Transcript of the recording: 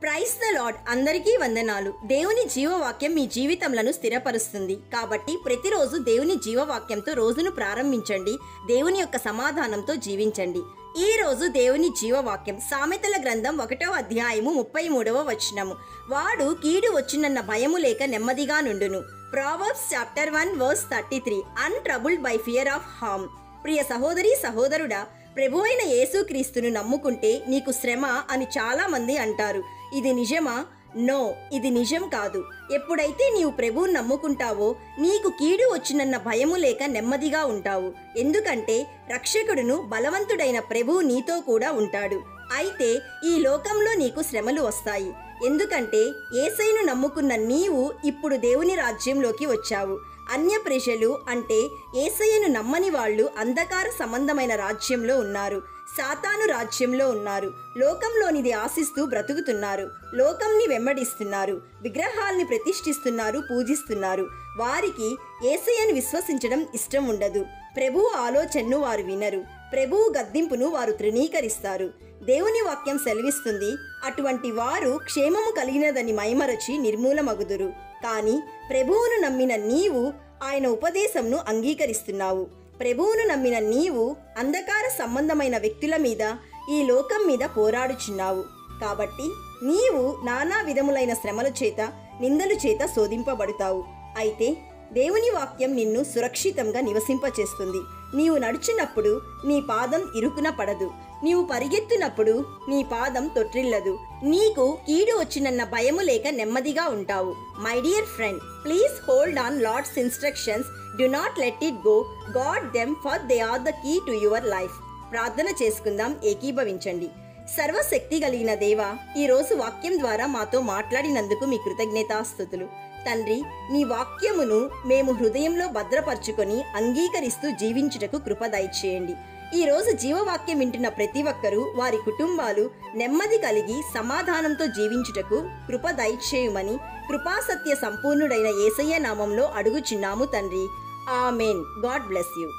Praise the lord. అందరికీ వందనాలు. దేవుని జీవవాక్యం మీ జీవితంలను స్థిరపరుస్తుంది. కాబట్టి ప్రతిరోజు దేవుని జీవవాక్యంతో రోజును ప్రారంభించండి. దేవుని యొక్క సమాధానంతో జీవించండి. ఈ రోజు దేవుని జీవవాక్యం సామెతల గ్రంథం 1వ అధ్యాయము 33వ వచనము. వాడు కీడు వచ్చినన్న భయము లేక నెమ్మదిగా నుండును. Proverbs chapter 1 verse 33. Untroubled by fear of harm. ప్రియ సహోదరి సహోదరుడా, ప్రభు అయిన యేసుక్రీస్తును నమ్ముకుంటే నీకు శ్రమ అని చాలా మంది అంటారు. ఇది నిజమా? నో, ఇది నిజం కాదు. ఎప్పుడైతే నీవు ప్రభువును నమ్ముకుంటావో నీకు కీడు వచ్చినన్న భయము లేక నెమ్మదిగా ఉంటావు. ఎందుకంటే రక్షకుడును బలవంతుడైన ప్రభువు నీతో కూడా ఉంటాడు. అయితే ఈ లోకంలో నీకు శ్రమలు వస్తాయి. ఎందుకంటే యేసయ్యను నమ్ముకున్న నీవు ఇప్పుడు దేవుని రాజ్యంలోకి వచ్చావు. అన్య ప్రజలు అంటే యేసయ్యను నమ్మని వాళ్ళు అంధకార సంబంధమైన రాజ్యంలో ఉన్నారు. సాతాను రాజ్యంలో ఉన్నారు. లోకంలోనిది ఆశిస్తూ బ్రతుకుతున్నారు. లోకంని వెంబడిస్తున్నారు. విగ్రహాల్ని ప్రతిష్ఠిస్తున్నారు, పూజిస్తున్నారు. వారికి యేసయ్యను విశ్వసించడం ఇష్టం ఉండదు. ప్రభువు ఆలోచనను వారు వినరు. ప్రభువు గద్దింపును వారు తృణీకరిస్తారు. దేవుని వాక్యం సెలవిస్తుంది, అటువంటి వారు క్షేమము కలిగినదని మైమరచి నిర్మూలమగుదురు. కానీ ప్రభువును నమ్మిన నీవు ఆయన ఉపదేశంను అంగీకరిస్తున్నావు. ప్రభువును నమ్మిన నీవు అంధకార సంబంధమైన వ్యక్తుల మీద, ఈ లోకం మీద పోరాడుచున్నావు. కాబట్టి నీవు నానా విధములైన శ్రమల చేత, నిందలు చేత శోధింపబడతావు. అయితే దేవుని వాక్యం నిన్ను సురక్షితంగా నివసింపచేస్తుంది. నీవు నడుచున్నప్పుడు నీ పాదం ఇరుకున పడదు. నీవు పరిగెత్తునప్పుడు నీ పాదం తొట్రిల్లదు. నీకు కీడు వచ్చినన్న భయము లేక నెమ్మదిగా ఉంటావు. My dear friend, please hold on Lord's instructions. Do not let it go. Guard them, for they are the key to your life. ప్రార్థన చేసుకుందాం, ఏకీభవించండి. సర్వశక్తి కలిగిన దేవా, ఈరోజు వాక్యం ద్వారా మాతో మాట్లాడినందుకు మీ కృతజ్ఞతాస్తుతులు. తండ్రి, నీ వాక్యమును మేము హృదయంలో భద్రపరుచుకొని అంగీకరిస్తూ జీవించుటకు కృప దయచేయండి. ఈ రోజు జీవవాక్యం వింటున్న ప్రతి ఒక్కరూ, వారి కుటుంబాలు నెమ్మది కలిగి సమాధానంతో జీవించుటకు కృప దయచేయమని కృపాసత్య సంపూర్ణుడైన యేసయ్య నామంలో అడుగుచున్నాము తండ్రి. ఆమెన్. God bless you.